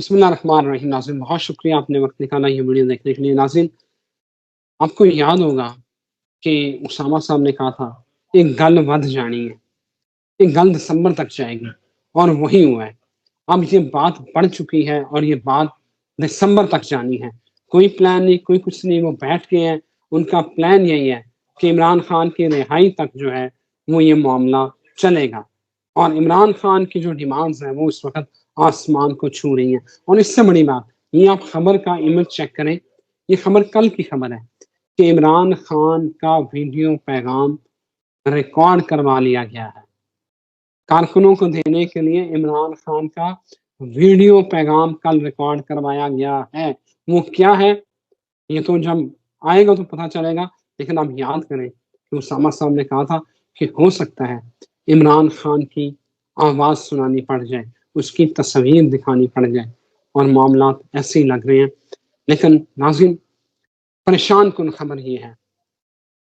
بسم اللہ الرحمن الرحیم. ناظرین بہت شکریہ آپ نے وقت نکالا یہ ویڈیو دیکھنے کے لیے. ناظرین آپ کو یاد ہوگا کہ اسامہ صاحب نے کہا تھا ایک گل ود جانی ہے، ایک گل دسمبر تک جائے گی، اور وہی ہوا ہے. اب یہ بات بڑھ چکی ہے اور یہ بات دسمبر تک جانی ہے. کوئی پلان نہیں، کوئی کچھ نہیں، وہ بیٹھ گئے ہیں. ان کا پلان یہی ہے کہ عمران خان کی رہائی تک جو ہے وہ یہ معاملہ چلے گا، اور عمران خان کی جو ڈیمانڈز ہیں وہ اس وقت آسمان کو چھو رہی ہیں. اور اس سے بڑی بات یہ، آپ خبر کا امیج چیک کریں، یہ خبر کل کی خبر ہے کہ عمران خان کا ویڈیو پیغام ریکارڈ کروا لیا گیا ہے. کارکنوں کو دینے کے لیے عمران خان کا ویڈیو پیغام کل ریکارڈ کروایا گیا ہے. وہ کیا ہے یہ تو جب آئے گا تو پتہ چلے گا. لیکن آپ یاد کریں کہ اسامہ صاحب نے کہا تھا کہ ہو سکتا ہے عمران خان کی آواز سنانی پڑ جائے، اس کی تصویر دکھانی پڑ جائے، اور معاملات ایسے ہی لگ رہے ہیں. لیکن ناظرین پریشان کن خبر یہ ہے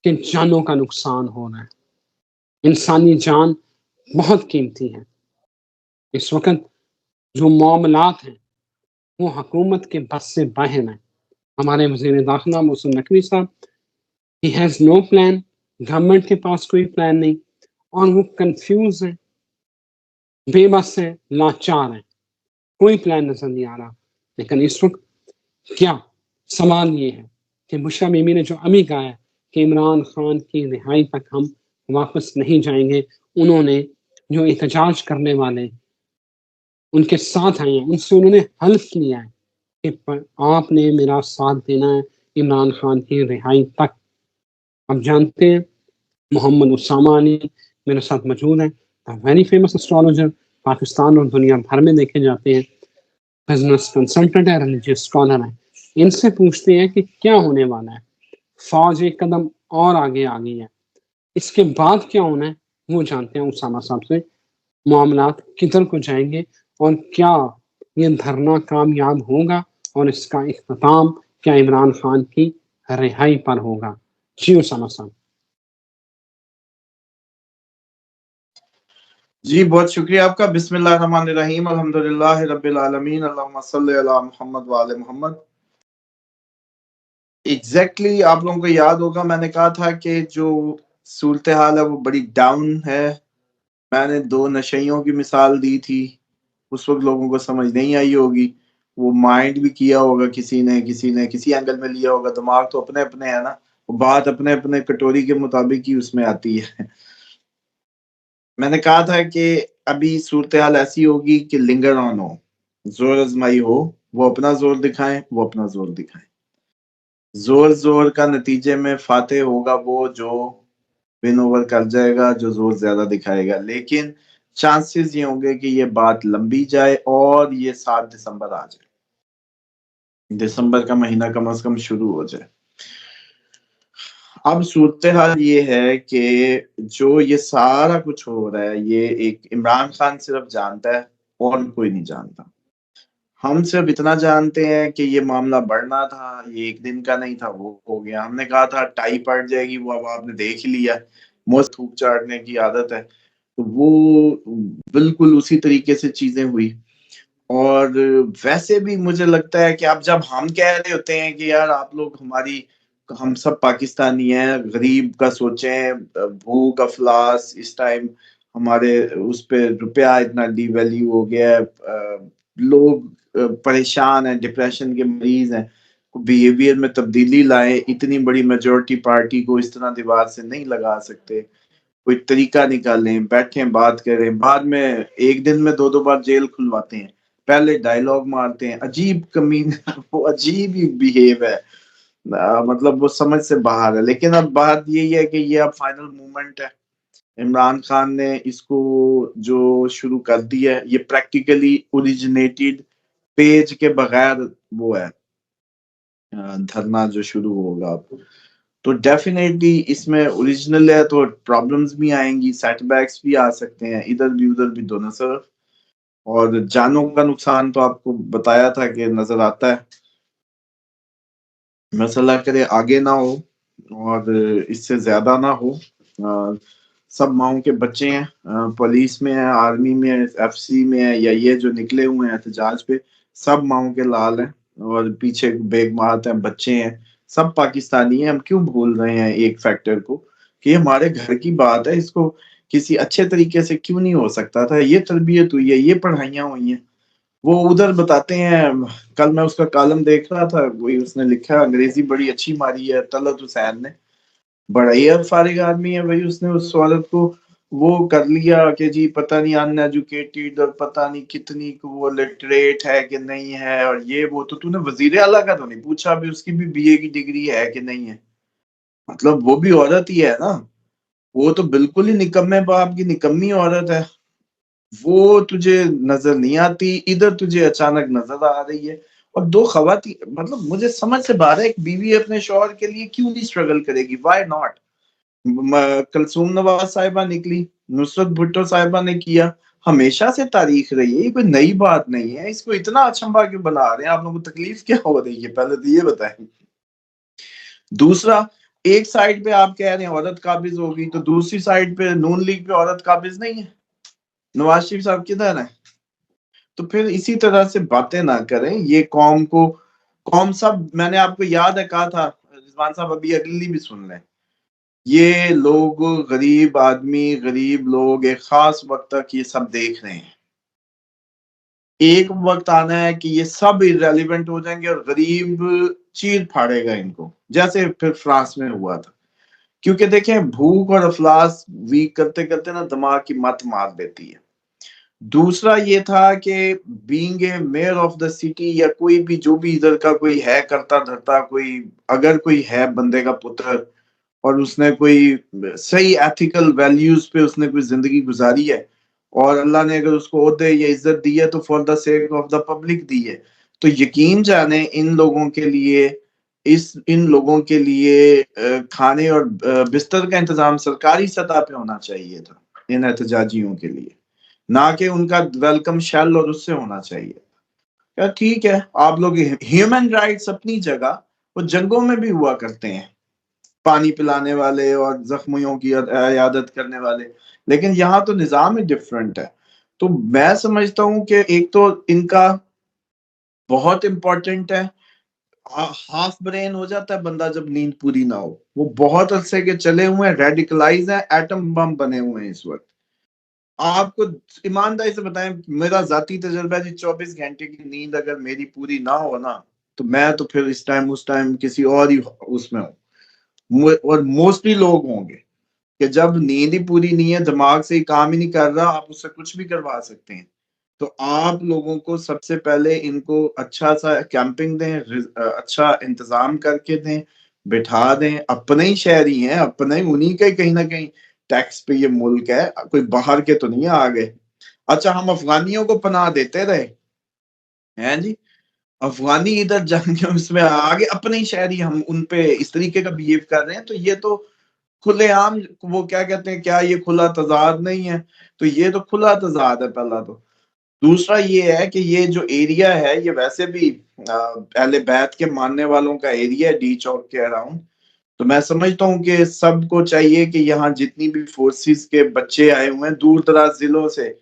کہ جانوں کا نقصان ہو رہا ہے. انسانی جان بہت قیمتی ہے. اس وقت جو معاملات ہیں وہ حکومت کے بس سے باہر ہیں. ہمارے وزیر داخلہ محسن نقوی صاحب، he has no plan, government کے پاس کوئی پلان نہیں، اور وہ کنفیوز ہیں، بے بس ہیں، لاچار ہیں، کوئی پلان نظر نہیں آ رہا. لیکن اس وقت کیا سوال یہ ہے کہ بشرا بیوی نے جو ابھی کہا ہے کہ عمران خان کی رہائی تک ہم واپس نہیں جائیں گے، انہوں نے جو احتجاج کرنے والے ان کے ساتھ آئے ہیں ان سے انہوں نے حلف لیا ہے کہ آپ نے میرا ساتھ دینا ہے عمران خان کی رہائی تک. اب جانتے ہیں محمد اسامہ علی میرے ساتھ موجود ہیں، ویری فیمس اسٹرالوجر، پاکستان اور دنیا بھر میں دیکھے جاتے ہیں، بزنس کنسلٹنٹ ہے، ریلیجیس اسکالر ہے. ان سے پوچھتے ہیں کہ کیا ہونے والا ہے. فوج ایک قدم اور آگے آ گئی ہے، اس کے بعد کیا ہونا ہے وہ جانتے ہیں اسامہ صاحب سے. معاملات کدھر کو جائیں گے، اور کیا یہ دھرنا کامیاب ہوگا، اور اس کا اختتام کیا عمران خان کی رہائی پر ہوگا. جی اسامہ صاحب. جی بہت شکریہ آپ کا. بسم اللہ الرحمن الرحیم، الحمدللہ رب العالمین، اللہم صلی علی محمد وآل محمد. ایگزیکٹلی آپ لوگوں کو یاد ہوگا میں نے کہا تھا کہ جو صورتحال ہے وہ بڑی ڈاؤن ہے. میں نے 2 نشیوں کی مثال دی تھی، اس وقت لوگوں کو سمجھ نہیں آئی ہوگی. وہ مائنڈ بھی کیا ہوگا کسی نے کسی اینگل میں لیا ہوگا. دماغ تو اپنے اپنے ہے نا، وہ بات اپنے اپنے کٹوری کے مطابق ہی اس میں آتی ہے. میں نے کہا تھا کہ ابھی صورتحال ایسی ہوگی کہ لنگر آن ہو، زور آزمائی ہو، وہ اپنا زور دکھائیں، وہ اپنا زور دکھائیں. زور کا نتیجے میں فاتح ہوگا وہ جو ون اوور کر جائے گا، جو زور زیادہ دکھائے گا. لیکن چانسز یہ ہوں گے کہ یہ بات لمبی جائے اور یہ 7 دسمبر آ جائے، دسمبر کا مہینہ کم از کم شروع ہو جائے. اب صورتحال یہ ہے کہ جو یہ سارا کچھ ہو رہا ہے یہ ایک عمران خان صرف جانتا ہے اور کوئی نہیں جانتا. ہم صرف اتنا جانتے ہیں کہ یہ معاملہ بڑھنا تھا، یہ ایک دن کا نہیں تھا، وہ ہو گیا. ہم نے کہا تھا ٹائی پڑ جائے گی، وہ اب آپ نے دیکھ ہی لیا، موت تھوک چاٹنے کی عادت ہے، تو وہ بالکل اسی طریقے سے چیزیں ہوئی. اور ویسے بھی مجھے لگتا ہے کہ اب جب ہم کہہ رہے ہوتے ہیں کہ یار آپ لوگ ہم سب پاکستانی ہیں، غریب کا سوچیں، بھوک افلاس اس ٹائم ہمارے اس پہ روپیہ اتنا ڈی ویلیو ہو گیا ہے، لوگ پریشان ہیں، ڈپریشن کے مریض ہیں، بیہیویئر میں تبدیلی لائیں. اتنی بڑی میجورٹی پارٹی کو اس طرح دیوار سے نہیں لگا سکتے، کوئی طریقہ نکالیں، بیٹھیں بات کریں. بعد میں ایک دن میں 2 بار جیل کھلواتے ہیں، پہلے ڈائیلاگ مارتے ہیں. عجیب کمین، وہ عجیب ہی بیہیو ہے، مطلب وہ سمجھ سے باہر ہے. لیکن اب بات یہی ہے کہ یہ اب فائنل مومنٹ ہے. عمران خان نے اس کو جو شروع کر دی ہے، یہ پریکٹیکلی اوریجنیٹڈ پیج کے بغیر وہ ہے دھرنا جو شروع ہوگا اب. تو ڈیفینیٹلی اس میں اوریجنل ہے تو پرابلمز بھی آئیں گی، سیٹ بیکس بھی آ سکتے ہیں، ادھر بھی دونوں طرف. اور جانوں کا نقصان تو آپ کو بتایا تھا کہ نظر آتا ہے. مسئلہ کرے آگے نہ ہو اور اس سے زیادہ نہ ہو. سب ماؤں کے بچے ہیں، پولیس میں ہیں، آرمی میں، ایف سی میں ہیں، یا یہ جو نکلے ہوئے ہیں احتجاج پہ، سب ماؤں کے لال ہیں اور پیچھے بیگمات ہیں، بچے ہیں، سب پاکستانی ہیں. ہم کیوں بھول رہے ہیں ایک فیکٹر کو کہ یہ ہمارے گھر کی بات ہے، اس کو کسی اچھے طریقے سے کیوں نہیں ہو سکتا تھا؟ یہ تربیت ہوئی ہے، یہ پڑھائیاں ہوئی ہیں. وہ ادھر بتاتے ہیں، کل میں اس کا کالم دیکھ رہا تھا، وہی اس نے لکھا، انگریزی بڑی اچھی ماری ہے طلعت حسین نے، بڑا ہی فارغ آدمی ہے بھائی. اس نے اس عورت کو وہ کر لیا کہ جی پتہ نہیں ان ایجوکیٹڈ اور پتہ نہیں کتنی وہ لٹریٹ ہے کہ نہیں ہے، اور یہ وہ تو نے وزیر اعلیٰ کا تو نہیں پوچھا بھی اس کی بھی BA کی ڈگری ہے کہ نہیں ہے. مطلب وہ بھی عورت ہی ہے نا، وہ تو بالکل ہی نکمے باپ کی نکمی عورت ہے. وہ تجھے نظر نہیں آتی، ادھر تجھے اچانک نظر آ رہی ہے. اور دو خواتین، مطلب مجھے سمجھ سے باہر ہے ایک بیوی اپنے شوہر کے لیے کیوں نہیں اسٹرگل کرے گی؟ Y not? کلثوم نواز صاحبہ نکلی، نصرت بھٹو صاحبہ نے کیا، ہمیشہ سے تاریخ رہی ہے، یہ کوئی نئی بات نہیں ہے. اس کو اتنا اچھمبا کیوں بنا رہے ہیں آپ لوگوں کو؟ تکلیف کیا ہو رہی ہے پہلے تو یہ بتائیں. دوسرا، ایک سائڈ پہ آپ کہہ رہے ہیں عورت قابض ہوگی، تو دوسری سائڈ پہ نون لیگ پہ عورت قابض نہیں ہے. نواز شریف صاحب کدھر ہیں؟ تو پھر اسی طرح سے باتیں نہ کریں. یہ قوم سب، میں نے آپ کو یاد ہے کہا تھا، رضوان صاحب ابھی اگلی بھی سن لیں، یہ لوگ غریب آدمی، غریب لوگ ایک خاص وقت تک یہ سب دیکھ رہے ہیں. ایک وقت آنا ہے کہ یہ سب irrelevant ہو جائیں گے اور غریب چیر پھاڑے گا ان کو، جیسے پھر فرانس میں ہوا تھا. کیونکہ دیکھیں بھوک اور افلاس ویک کرتے کرتے نا دماغ کی مت مار دیتی ہے. دوسرا یہ تھا کہ being a measure of the city, یا کوئی بھی جو بھی ادھر کا کوئی ہے کرتا دھرتا، کوئی اگر کوئی ہے بندے کا پتر اور اس نے کوئی صحیح ایتھیکل ویلیوز پہ اس نے کوئی زندگی گزاری ہے، اور اللہ نے اگر اس کو عہدے یا عزت دی ہے تو for the sake of the public دی ہے، تو یقین جانے ان لوگوں کے لیے کھانے اور بستر کا انتظام سرکاری سطح پہ ہونا چاہیے تھا ان احتجاجیوں کے لیے، نہ کہ ان کا ویلکم شیل اور اس سے ہونا چاہیے. ٹھیک ہے آپ لوگ ہیومن رائٹس اپنی جگہ، وہ جنگوں میں بھی ہوا کرتے ہیں، پانی پلانے والے اور زخمیوں کی عیادت کرنے والے، لیکن یہاں تو نظام ہی ڈفرنٹ ہے. تو میں سمجھتا ہوں کہ ایک تو ان کا بہت امپورٹنٹ ہے، ہاف برین ہو جاتا ہے بندہ جب نیند پوری نہ ہو. وہ بہت عرصے کے چلے ہوئے ہیں، ریڈیکلائز ہیں، ایٹم بم بنے ہوئے ہیں اس وقت. آپ کو ایمانداری سے بتائیں، میرا ذاتی تجربہ ہے جی، 24 گھنٹے کی نیند اگر میری پوری نہ ہو نا تو میں تو پھر اس ٹائم کسی اور ہی اس میں ہوں. اور موسٹلی لوگ ہوں گے کہ جب نیند ہی پوری نہیں ہے، دماغ سے ہی کام ہی نہیں کر رہا، آپ اس سے کچھ بھی کروا سکتے ہیں. تو آپ لوگوں کو سب سے پہلے ان کو اچھا سا کیمپنگ دیں، اچھا انتظام کر کے دیں، بٹھا دیں. اپنے ہی شہری ہیں، اپنے انہی کے کہیں نہ کہیں ٹیکس پہ یہ ملک ہے، کوئی باہر کے تو نہیں آ گئے. اچھا ہم افغانیوں کو پناہ دیتے رہے ہیں جی، افغانی ادھر جنگ اس میں آگے، اپنے ہی شہری ہم ان پہ اس طریقے کا بہیو کر رہے ہیں. تو یہ تو کھلے عام، وہ کیا کہتے ہیں، کیا یہ کھلا تضاد نہیں ہے؟ تو یہ تو کھلا تضاد ہے پہلا تو. دوسرا یہ ہے کہ یہ جو ایریا ہے یہ ویسے بھی اہل بیت کے ماننے والوں کا ایریا ہے، ڈی چوک کے اراؤنڈ. تو میں سمجھتا ہوں کہ سب کو چاہیے کہ یہاں جتنی بھی فورسز کے بچے آئے ہوئے ہیں دور دراز ضلعوں سے،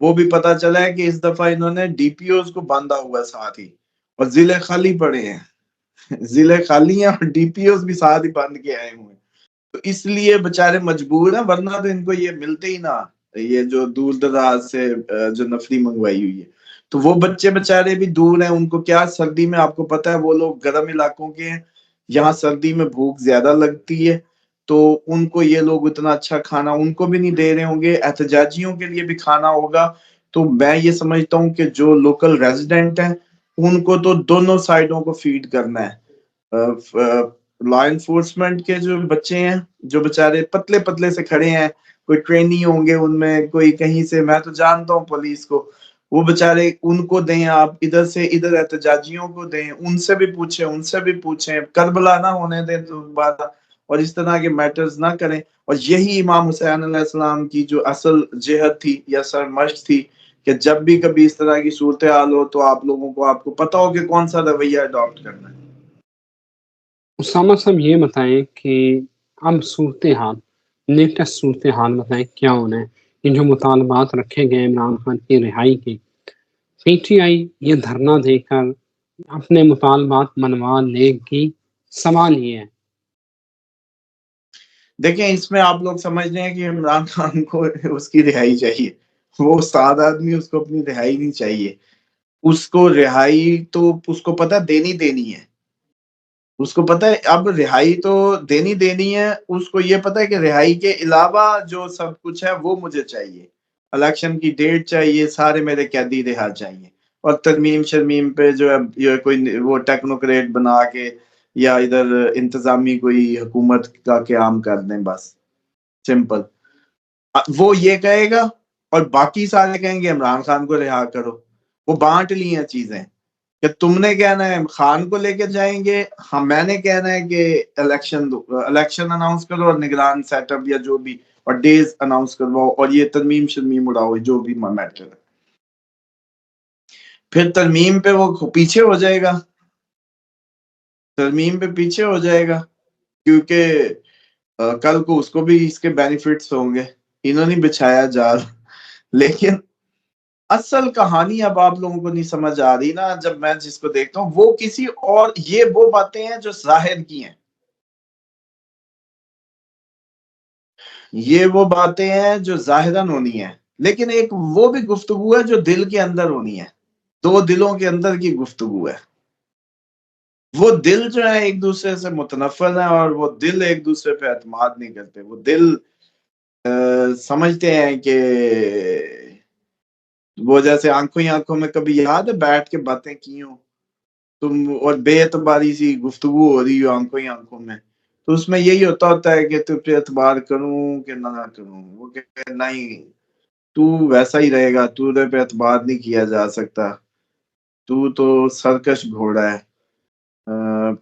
وہ بھی پتا چلا ہے کہ اس دفعہ انہوں نے DPOs کو باندھا ہوا ساتھ ہی، اور ضلع خالی پڑے ہیں، ضلع خالی ہیں اور DPOs بھی ساتھ ہی باندھ کے آئے ہوئے ہیں. تو اس لیے بےچارے مجبور ہیں، ورنہ تو ان کو یہ ملتے ہی نہ، یہ جو دور دراز سے جو نفری منگوائی ہوئی ہے. تو وہ بچے بےچارے بھی دور ہیں، ان کو کیا سردی میں، آپ کو پتہ ہے وہ لوگ گرم علاقوں کے ہیں، یہاں سردی میں بھوک زیادہ لگتی ہے، تو ان کو یہ لوگ اتنا اچھا کھانا ان کو بھی نہیں دے رہے ہوں گے. احتجاجیوں کے لیے بھی کھانا ہوگا. تو میں یہ سمجھتا ہوں کہ جو لوکل ریزیڈنٹ ہیں ان کو تو دونوں سائڈوں کو فیڈ کرنا ہے. لا انفورسمنٹ کے جو بچے ہیں جو بےچارے پتلے پتلے سے کھڑے ہیں، کوئی ٹرینی ہوں گے ان میں، کوئی کہیں سے، میں تو جانتا ہوں پولیس کو، وہ بےچارے ان کو دیں آپ، ادھر سے ادھر احتجاجیوں کو دیں، ان سے بھی پوچھیں، کربلا نہ ہونے دیں دوبارہ، اور اس طرح کے میٹرز نہ کریں. اور یہی امام حسین علیہ السلام کی جو اصل جہت تھی یا سرمشق تھی کہ جب بھی کبھی اس طرح کی صورتحال ہو تو آپ لوگوں کو، آپ کو پتا ہو کہ کون سا رویہ اڈاپٹ کرنا ہے. اسامہ صاحب یہ بتائیں کہ اب صورتحال، لیٹسٹ صورتحال بتائیں کیا ہونا ہے؟ یہ جو مطالبات رکھے گئے عمران خان کی رہائی کے، پی ٹی آئی یہ دھرنا دے کر اپنے مطالبات منوا لے گی؟ سوال یہ ہے. دیکھیں اس میں آپ لوگ سمجھ رہے ہیں کہ عمران خان کو اس کی رہائی چاہیے. وہ استاد آدمی، اس کو اپنی رہائی نہیں چاہیے. اس کو رہائی تو اس کو پتہ دینی ہے. اس کو پتہ ہے اب رہائی تو دینی ہے. اس کو یہ پتہ ہے کہ رہائی کے علاوہ جو سب کچھ ہے وہ مجھے چاہیے. الیکشن کی ڈیٹ چاہیے، سارے میرے قیدی رہا چاہیے، اور ترمیم شرمیم پہ جو ہے یہ کوئی وہ ٹیکنوکریٹ بنا کے یا ادھر انتظامی کوئی حکومت کا قیام کر دیں، بس سمپل. وہ یہ کہے گا اور باقی سارے کہیں گے عمران خان کو رہا کرو. وہ بانٹ لی ہیں چیزیں کہ تم نے کہنا ہے خان کو لے کے جائیں گے، ہاں میں نے کہنا ہے کہ الیکشن اناؤنس کرو اور نگران سیٹ اپ یا جو بھی اور ڈیز اناؤنس کرواؤ اور یہ ترمیم شرمیم اڑاؤ جو بھی میٹر ہے. پھر ترمیم پہ وہ پیچھے ہو جائے گا، ترمیم پہ پیچھے ہو جائے گا، کیونکہ کل کو اس کو بھی اس کے بینیفٹس ہوں گے. انہوں نے بچھایا جال. لیکن اصل کہانی اب آپ لوگوں کو نہیں سمجھ آ رہی نا. جب میں جس کو دیکھتا ہوں وہ کسی اور، یہ وہ باتیں ہیں جو ظاہر کی ہیں، یہ وہ باتیں ہیں جو ظاہراً ہونی ہیں، لیکن ایک وہ بھی گفتگو ہے جو دل کے اندر ہونی ہے. دو دلوں کے اندر کی گفتگو ہے. وہ دل جو ہے ایک دوسرے سے متنفر ہے اور وہ دل ایک دوسرے پہ اعتماد نہیں کرتے. وہ دل سمجھتے ہیں کہ وہ جیسے آنکھوں ہی آنکھوں میں کبھی یاد ہے بیٹھ کے باتیں کی ہوں تم اور بے اعتباری سی گفتگو ہو رہی ہو آنکھوں ہی آنکھوں میں، تو اس میں یہی ہوتا ہے کہ تو پہ اعتبار کروں کہ نہ کروں. وہ کہ نہیں، تو ویسا ہی رہے گا، تو پہ اعتبار نہیں کیا جا سکتا، تو سرکش گھوڑا ہے.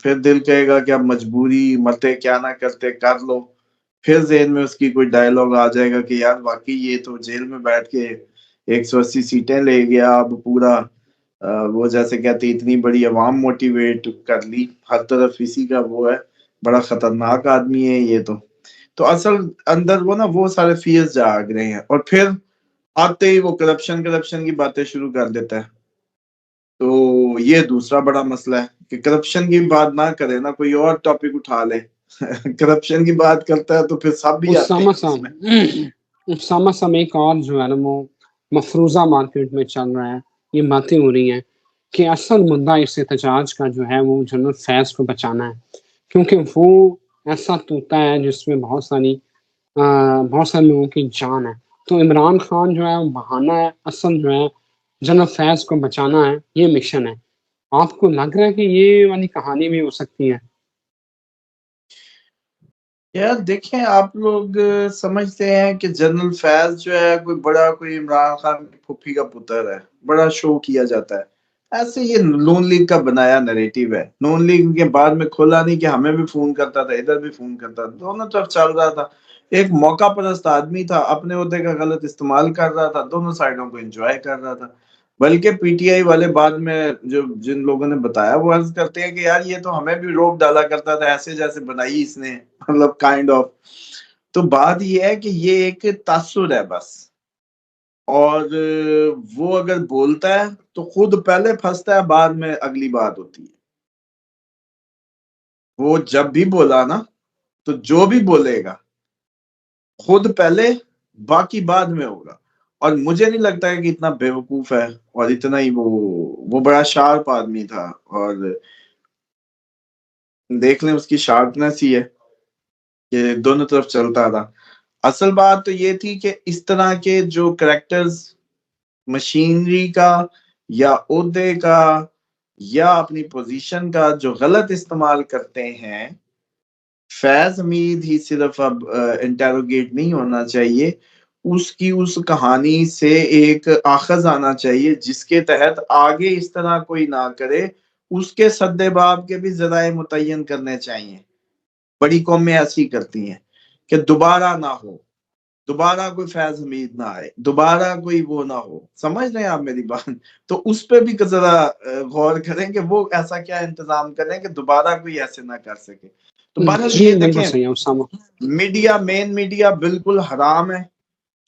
پھر دل کہے گا کہ اب مجبوری، مرتے کیا نہ کرتے کر لو. پھر ذہن میں اس کی کوئی ڈائلاگ آ جائے گا کہ یار واقعی یہ تو جیل میں بیٹھ کے 180 سیٹیں لے گیا، اب پورا وہ جیسے کہتے اتنی بڑی عوام موٹیویٹ کر لی، ہر طرف اسی کا وہ ہے، بڑا خطرناک آدمی ہے یہ. تو اصل اندر وہ نا وہ سارے فیئرز جاگ رہے ہیں. اور پھر آتے ہی وہ کرپشن کی باتیں شروع کر دیتا ہے. تو یہ دوسرا بڑا مسئلہ ہے کہ کرپشن کی بات نہ کرے نا، کوئی اور ٹاپک اٹھا لے. کرپشن کی بات کرتا ہے تو پھر سب بھی آتے ہیں اس میں. اسامہ صاحب ایک اور جو ہے نا وہ مفروضہ مارکیٹ میں چل رہا ہے، یہ باتیں ہو رہی ہیں کہ اصل مدعا اس احتجاج کا جو ہے وہ جنرل فیض کو بچانا ہے، کیونکہ وہ ایسا طوطا ہے جس میں بہت سارے لوگوں کی جان ہے. تو عمران خان جو ہے وہ بہانہ ہے، اصل جو ہے جنرل فیض کو بچانا ہے، یہ مشن ہے. آپ کو لگ رہا ہے کہ یہ والی کہانی بھی ہو سکتی ہے؟ یار دیکھیں آپ لوگ سمجھتے ہیں کہ جنرل فیض جو ہے کوئی عمران خان کی پھوپھی کا پتر ہے، بڑا شو کیا جاتا ہے. ایسے یہ نون لیگ کا بنایا نریٹیو ہے. نون لیگ کے بعد میں کھولا نہیں کہ ہمیں بھی فون کرتا تھا، ادھر بھی فون کرتا تھا، دونوں طرف چل رہا تھا. ایک موقع پرست آدمی تھا، اپنے عہدے کا غلط استعمال کر رہا تھا، دونوں سائڈوں کو انجوائے کر رہا تھا. بلکہ پی ٹی آئی والے بعد میں جن لوگوں نے بتایا وہ عرض کرتے ہیں کہ یار یہ تو ہمیں بھی روک ڈالا کرتا تھا، ایسے جیسے بنائی اس نے، مطلب کائنڈ آف. تو بات یہ ہے کہ یہ ایک تاثر ہے بس. اور وہ اگر بولتا ہے تو خود پہلے پھنستا ہے، بعد میں اگلی بات ہوتی ہے. وہ جب بھی بولا نا تو جو بھی بولے گا خود پہلے باقی بعد میں ہوگا. اور مجھے نہیں لگتا ہے کہ اتنا بیوقوف ہے اور اتنا ہی وہ بڑا شارپ آدمی تھا. اور دیکھ لیں اس کی شارپنس ہی ہے کہ دونوں طرف چلتا تھا. اصل بات تو یہ تھی کہ اس طرح کے جو کریکٹرز مشینری کا یا عہدے کا یا اپنی پوزیشن کا جو غلط استعمال کرتے ہیں، فیض حمید ہی صرف اب انٹیروگیٹ نہیں ہونا چاہیے، اس کی اس کہانی سے ایک آخذ آنا چاہیے جس کے تحت آگے اس طرح کوئی نہ کرے. اس کے سد باب کے بھی ذرائع متعین کرنے چاہیے. بڑی قومیں ایسی کرتی ہیں کہ دوبارہ نہ ہو، دوبارہ کوئی فیض حمید نہ آئے، دوبارہ کوئی وہ نہ ہو. سمجھ رہے ہیں آپ میری بات؟ تو اس پہ بھی ذرا غور کریں کہ وہ ایسا کیا انتظام کریں کہ دوبارہ کوئی ایسے نہ کر سکے. تو بہرحال جی یہ بالکل دیکھیں صحیح ہے اسامہ. مین میڈیا بالکل حرام ہے.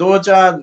2-4